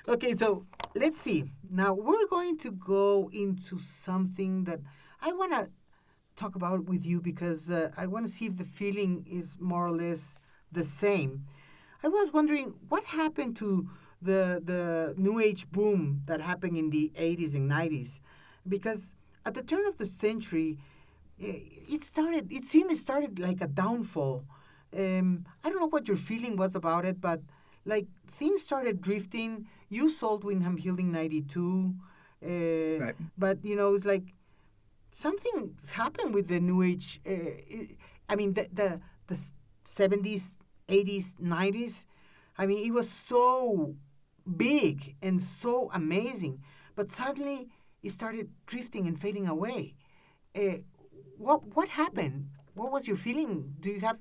Okay, so let's see. Now we're going to go into something that I want to talk about with you because I want to see if the feeling is more or less the same. I was wondering what happened to the new age boom that happened in the 80s and 90s, because at the turn of the century, it started. It seemed it started like a downfall. I don't know what your feeling was about it, but like things started drifting. You sold Windham Hill in '92, Right. but it's like something happened with the new age. I mean, the 70s, 80s, 90s. I mean, it was so big and so amazing, but suddenly it started drifting and fading away. Uh, what happened? What was your feeling? Do you have?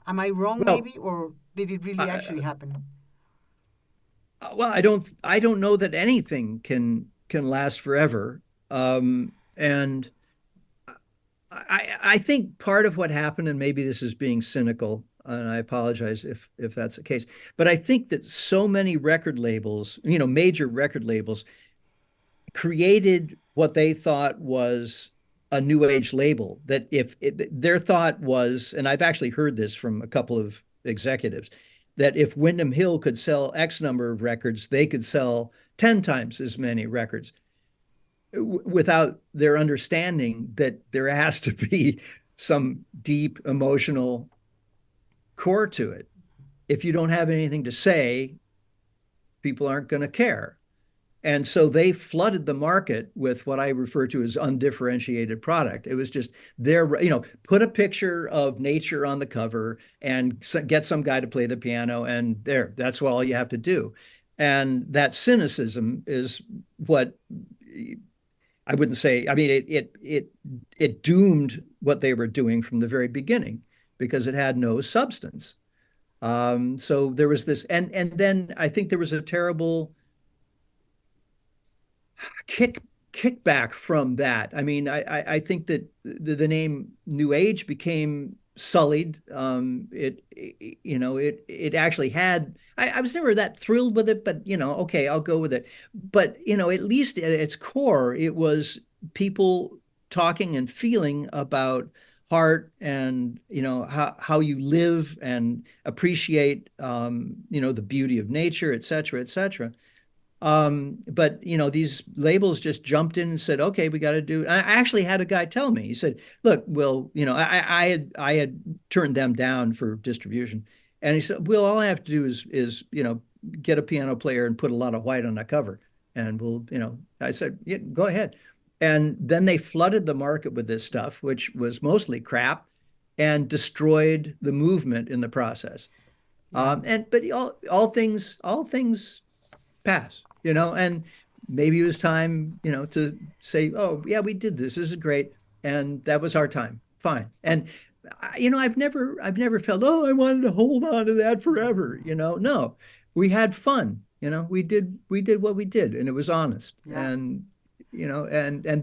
Am I wrong, Well, maybe, or did it really I, actually happen? I don't know that anything can last forever. And I think part of what happened, and maybe this is being cynical, and I apologize if that's the case, but I think that so many record labels, major record labels, created what they thought was a new age label. That if their thought was, and I've actually heard this from a couple of executives, that if Windham Hill could sell X number of records, they could sell 10 times as many records without their understanding that there has to be some deep emotional core to it. If you don't have anything to say, people aren't going to care. And so they flooded the market with what I refer to as undifferentiated product. It was just there, put a picture of nature on the cover and get some guy to play the piano, and that's all you have to do. And that cynicism is what I wouldn't say. I mean, it doomed what they were doing from the very beginning because it had no substance. So there was this, and then I think there was a terrible kick kickback from that. I mean, I think that the name New Age became sullied. It actually had. I was never that thrilled with it, but okay, I'll go with it. But at least at its core, it was people talking and feeling about heart and how you live and appreciate the beauty of nature, et cetera, et cetera. But these labels just jumped in and said, "Okay, we got to do." I actually had a guy tell me. He said, "Look, well, I had turned them down for distribution, and he said, well, all I have to do is get a piano player and put a lot of white on the cover, and we'll." I said, "Yeah, go ahead." And then they flooded the market with this stuff, which was mostly crap, and destroyed the movement in the process. Yeah. But all things pass, and maybe it was time, to say, oh, yeah, we did this. This is great. And that was our time. Fine. And, I've never felt, oh, I wanted to hold on to that forever. No, we had fun. We did what we did, and it was honest. Yeah. And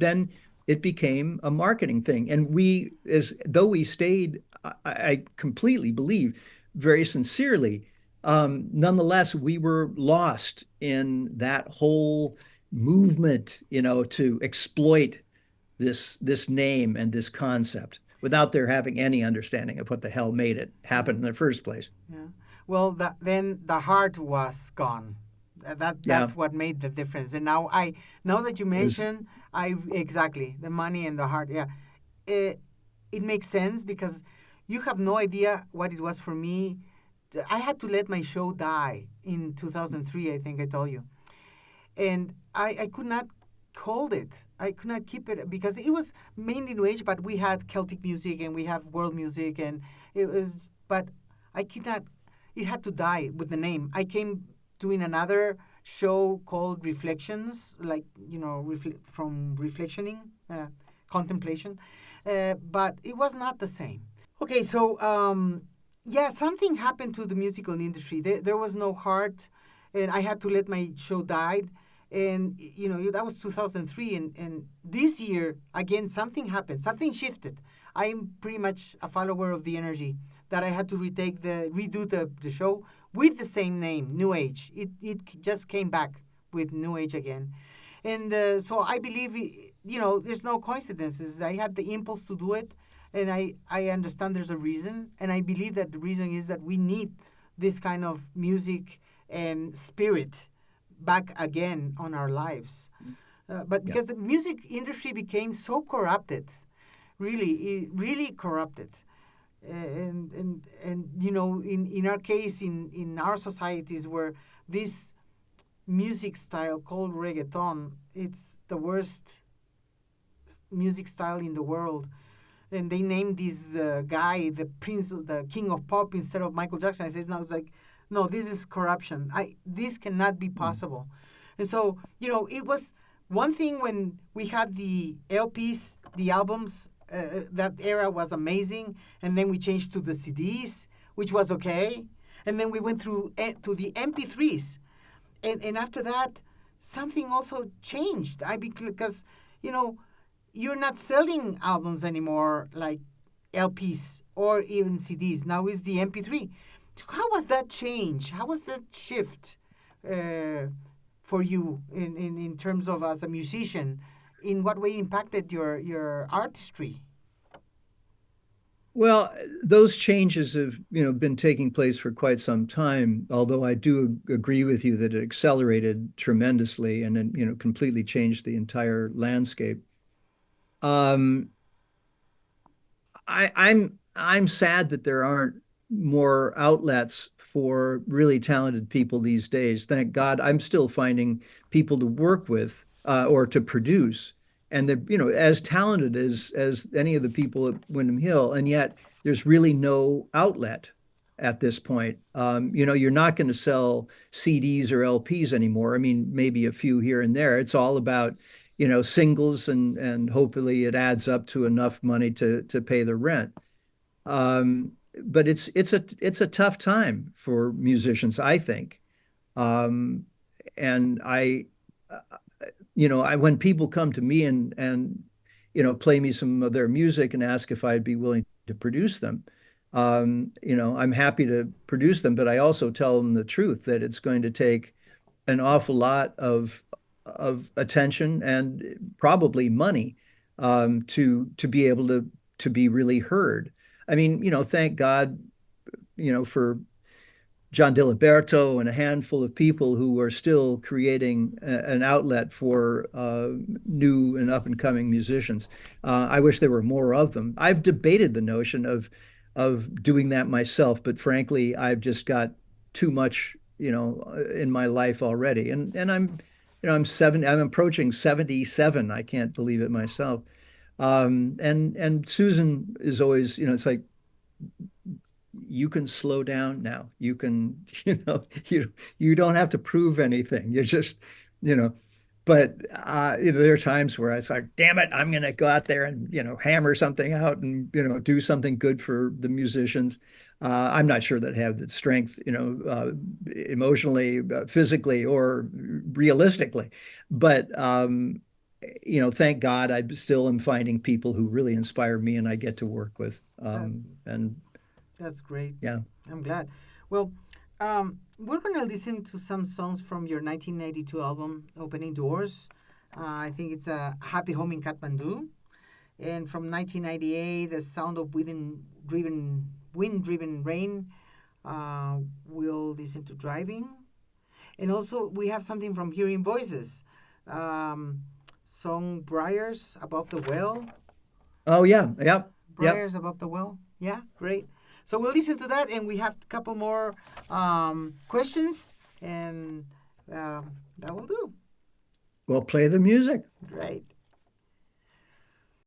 then it became a marketing thing. And we, as though we stayed, I completely believe very sincerely, nonetheless, we were lost in that whole movement, to exploit this name and this concept without there having any understanding of what the hell made it Yeah. happen in the first place. Yeah. Well, then the heart was gone. Yeah, That's what made the difference. And now that you it was. mention, I exactly the money and the heart. Yeah, it it makes sense because you have no idea what it was for me. I had to let my show die in 2003. I think I told you, and I could not hold it. I could not keep it because it was mainly New Age, but we had Celtic music and we have world music, and it was. But I could not. It had to die with the name. I came doing another show called Reflections, like from reflectioning, contemplation, but it was not the same. Okay, so yeah, something happened to the musical industry. There was no heart, and I had to let my show die. And that was 2003, and this year again something happened. Something shifted. I'm pretty much a follower of the energy that I had to redo the show with the same name, New Age. It just came back. with New Age again. And so I believe, there's no coincidences. I had the impulse to do it, and I understand there's a reason. And I believe that the reason is that we need this kind of music and spirit back again on our lives. But Yeah. because the music industry became so corrupted, really corrupted. And in our case, in our societies where this music style called reggaeton, it's the worst music style in the world. And they named this guy the king of pop instead of Michael Jackson. I says now it's like, no, this is corruption. This cannot be possible. And so it was one thing when we had the LPs, the albums. That era was amazing, and then we changed to the CDs, which was okay, and then we went through to the MP3s, and after that, something also changed. Because you're not selling albums anymore like LPs or even CDs. Now it's the MP3. How was that change? How was that shift for you in terms of as a musician? In what way impacted your artistry? Well, those changes have, been taking place for quite some time, although I do agree with you that it accelerated tremendously and then, completely changed the entire landscape. Um, I'm sad that there aren't more outlets for really talented people these days. Thank God, I'm still finding people to work with or to produce, and they're as talented as any of the people at Windham Hill, and yet there's really no outlet at this point. You're not going to sell CDs or LPs anymore. I mean, maybe a few here and there. It's all about singles, and hopefully it adds up to enough money to pay the rent. But it's a tough time for musicians, I think. Um, and I when people come to me and play me some of their music and ask if I'd be willing to produce them, I'm happy to produce them, but I also tell them the truth that it's going to take an awful lot of attention and probably money to be able to be really heard. I mean, thank God, for John Diliberto and a handful of people who are still creating an outlet for new and up and coming musicians. I wish there were more of them. I've debated the notion of doing that myself, but frankly, I've just got too much, in my life already. And I'm approaching 77. I can't believe it myself. And Susan is always, it's like, you can slow down now. You can, you don't have to prove anything. You're just, you know, but there are times where it's like, damn it, I'm going to go out there and, hammer something out and, do something good for the musicians. I'm not sure that I have the strength, emotionally, physically, or realistically. But, thank God I still am finding people who really inspire me and I get to work with. That, And that's great. yeah. I'm glad. Well, we're going to listen to some songs from your 1992 album, Opening Doors. I think it's a Happy Home in Kathmandu. And from 1998, The Sound of Wind-Driven Rain. We'll listen to Driving. And also, we have something from Hearing Voices. Song Briars Above the Well. Oh, yeah. Yep. Yep. Briars Above the Well. Yeah, great. So we'll listen to that, and we have a couple more questions, and that will do. We'll play the music. Great.